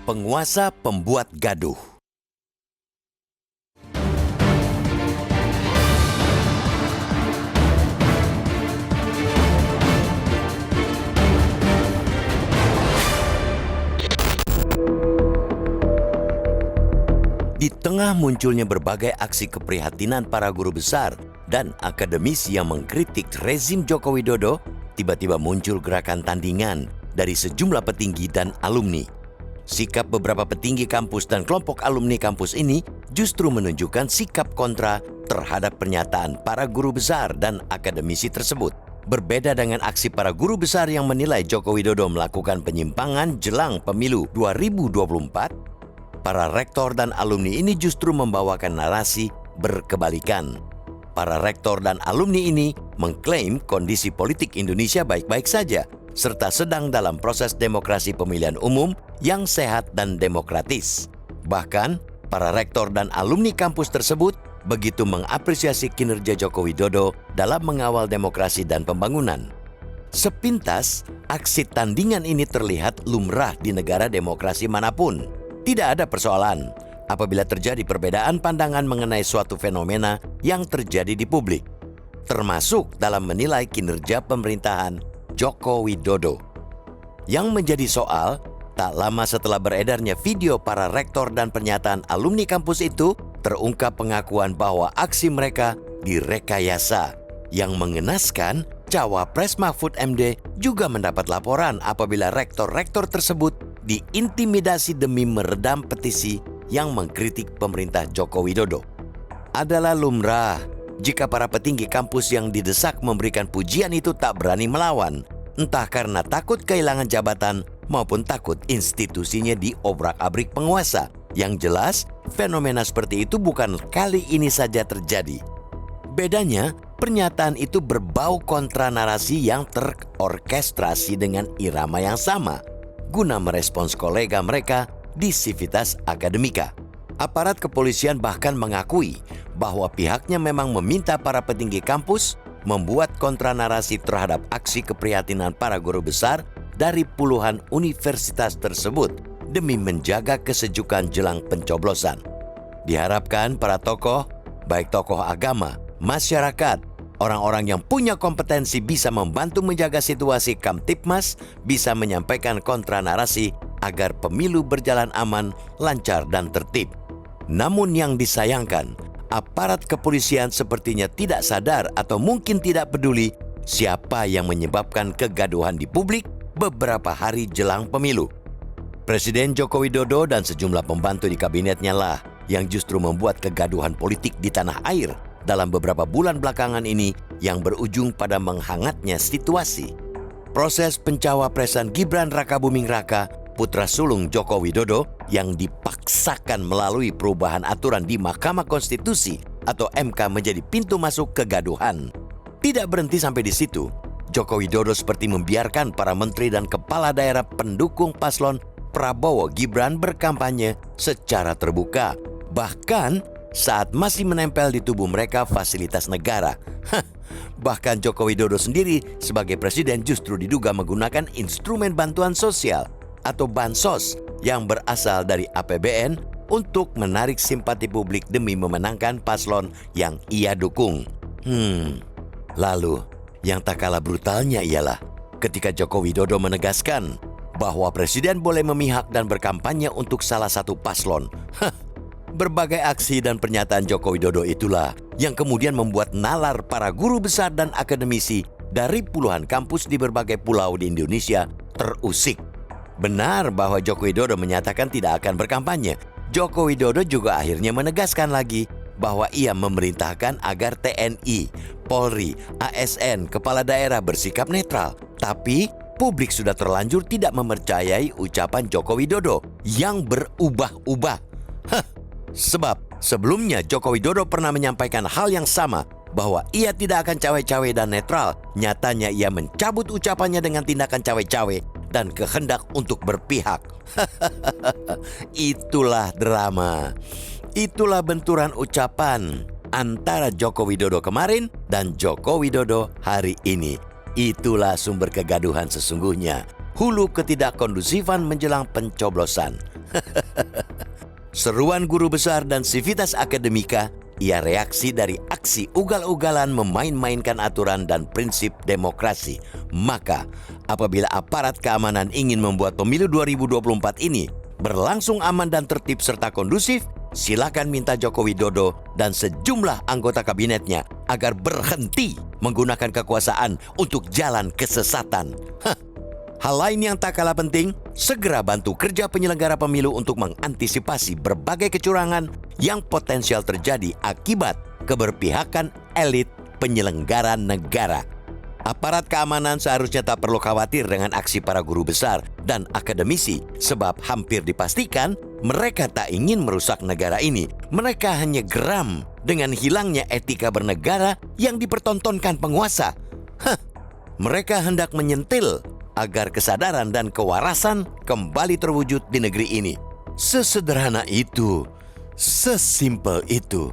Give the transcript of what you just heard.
Penguasa pembuat gaduh. Di tengah munculnya berbagai aksi keprihatinan para guru besar dan akademisi yang mengkritik rezim Joko Widodo, tiba-tiba muncul gerakan tandingan dari sejumlah petinggi dan alumni. Sikap beberapa petinggi kampus dan kelompok alumni kampus ini justru menunjukkan sikap kontra terhadap pernyataan para guru besar dan akademisi tersebut. Berbeda dengan aksi para guru besar yang menilai Joko Widodo melakukan penyimpangan jelang pemilu 2024, para rektor dan alumni ini justru membawakan narasi berkebalikan. Para rektor dan alumni ini mengklaim kondisi politik Indonesia baik-baik saja, serta sedang dalam proses demokrasi pemilihan umum yang sehat dan demokratis. Bahkan, para rektor dan alumni kampus tersebut begitu mengapresiasi kinerja Joko Widodo dalam mengawal demokrasi dan pembangunan. Sepintas, aksi tandingan ini terlihat lumrah di negara demokrasi manapun. Tidak ada persoalan apabila terjadi perbedaan pandangan mengenai suatu fenomena yang terjadi di publik, termasuk dalam menilai kinerja pemerintahan Joko Widodo. Yang menjadi soal, tak lama setelah beredarnya video para rektor dan pernyataan alumni kampus itu, terungkap pengakuan bahwa aksi mereka direkayasa. Yang mengenaskan, Cawapres Mahfud MD juga mendapat laporan apabila rektor-rektor tersebut diintimidasi demi meredam petisi yang mengkritik pemerintah Joko Widodo. Adalah lumrah jika para petinggi kampus yang didesak memberikan pujian itu tak berani melawan, entah karena takut kehilangan jabatan maupun takut institusinya diobrak-abrik penguasa. Yang jelas, fenomena seperti itu bukan kali ini saja terjadi. Bedanya, pernyataan itu berbau kontra narasi yang terorkestrasi dengan irama yang sama, guna merespons kolega mereka di Civitas Akademika. Aparat kepolisian bahkan mengakui bahwa pihaknya memang meminta para petinggi kampus membuat kontranarasi terhadap aksi keprihatinan para guru besar dari puluhan universitas tersebut demi menjaga kesejukan jelang pencoblosan. Diharapkan para tokoh, baik tokoh agama, masyarakat, orang-orang yang punya kompetensi bisa membantu menjaga situasi Kamtipmas, bisa menyampaikan kontranarasi agar pemilu berjalan aman, lancar, dan tertib. Namun yang disayangkan, aparat kepolisian sepertinya tidak sadar atau mungkin tidak peduli siapa yang menyebabkan kegaduhan di publik beberapa hari jelang pemilu. Presiden Joko Widodo dan sejumlah pembantu di kabinetnya lah yang justru membuat kegaduhan politik di tanah air dalam beberapa bulan belakangan ini yang berujung pada menghangatnya situasi. Proses pencawapresan Gibran Rakabuming Raka, putra sulung Joko Widodo, yang dipaksakan melalui perubahan aturan di Mahkamah Konstitusi atau MK menjadi pintu masuk kegaduhan. Tidak berhenti sampai di situ, Joko Widodo seperti membiarkan para menteri dan kepala daerah pendukung paslon Prabowo Gibran berkampanye secara terbuka. Bahkan saat masih menempel di tubuh mereka fasilitas negara. Bahkan Joko Widodo sendiri sebagai presiden justru diduga menggunakan instrumen bantuan sosial atau bansos yang berasal dari APBN untuk menarik simpati publik demi memenangkan paslon yang ia dukung. Lalu, yang tak kalah brutalnya ialah ketika Joko Widodo menegaskan bahwa presiden boleh memihak dan berkampanye untuk salah satu paslon. Berbagai aksi dan pernyataan Joko Widodo itulah yang kemudian membuat nalar para guru besar dan akademisi dari puluhan kampus di berbagai pulau di Indonesia terusik. Benar bahwa Joko Widodo menyatakan tidak akan berkampanye. Joko Widodo juga akhirnya menegaskan lagi bahwa ia memerintahkan agar TNI, Polri, ASN, kepala daerah bersikap netral. Tapi publik sudah terlanjur tidak mempercayai ucapan Joko Widodo yang berubah-ubah. Sebab sebelumnya Joko Widodo pernah menyampaikan hal yang sama, bahwa ia tidak akan cawe-cawe dan netral. Nyatanya ia mencabut ucapannya dengan tindakan cawe-cawe dan kehendak untuk berpihak. Itulah drama. Itulah benturan ucapan antara Joko Widodo kemarin dan Joko Widodo hari ini. Itulah sumber kegaduhan sesungguhnya. Hulu ketidakkondusifan menjelang pencoblosan. Seruan guru besar dan Civitas Akademika ia reaksi dari aksi ugal-ugalan memain-mainkan aturan dan prinsip demokrasi. Maka, apabila aparat keamanan ingin membuat pemilu 2024 ini berlangsung aman dan tertib serta kondusif, silakan minta Joko Widodo dan sejumlah anggota kabinetnya agar berhenti menggunakan kekuasaan untuk jalan kesesatan. Hal lain yang tak kalah penting, segera bantu kerja penyelenggara pemilu untuk mengantisipasi berbagai kecurangan yang potensial terjadi akibat keberpihakan elit penyelenggara negara. Aparat keamanan seharusnya tak perlu khawatir dengan aksi para guru besar dan akademisi sebab hampir dipastikan mereka tak ingin merusak negara ini. Mereka hanya geram dengan hilangnya etika bernegara yang dipertontonkan penguasa. Mereka hendak menyentil agar kesadaran dan kewarasan kembali terwujud di negeri ini. Sesederhana itu, sesimpel itu.